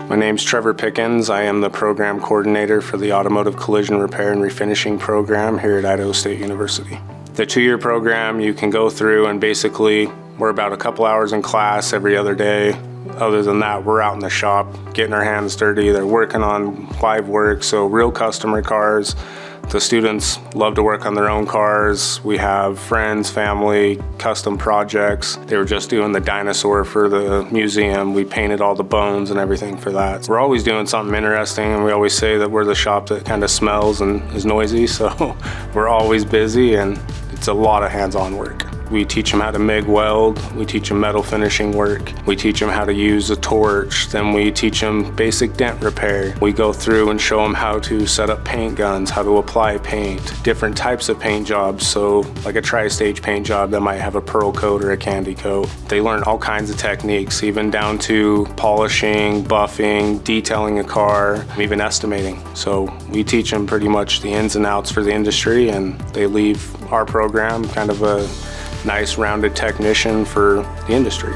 My name's Trevor Pickens. I am the program coordinator for the Automotive Collision Repair and Refinishing program here at Idaho State University. The 2-year program you can go through, and basically we're about a couple hours in class every other day. Other than that, we're out in the shop getting our hands dirty. They're working on live work, so real customer cars. The students love to work on their own cars. We have friends, family, custom projects. They were just doing the dinosaur for the museum. We painted all the bones and everything for that. We're always doing something interesting, and we always say that we're the shop that kind of smells and is noisy, so we're always busy, and it's a lot of hands-on work. We teach them how to MIG weld, we teach them metal finishing work, we teach them how to use a torch, then we teach them basic dent repair. We go through and show them how to set up paint guns, how to apply paint, different types of paint jobs, so like a tri-stage paint job that might have a pearl coat or a candy coat. They learn all kinds of techniques, even down to polishing, buffing, detailing a car, even estimating. So we teach them pretty much the ins and outs for the industry, and they leave our program kind of a nice rounded technician for the industry.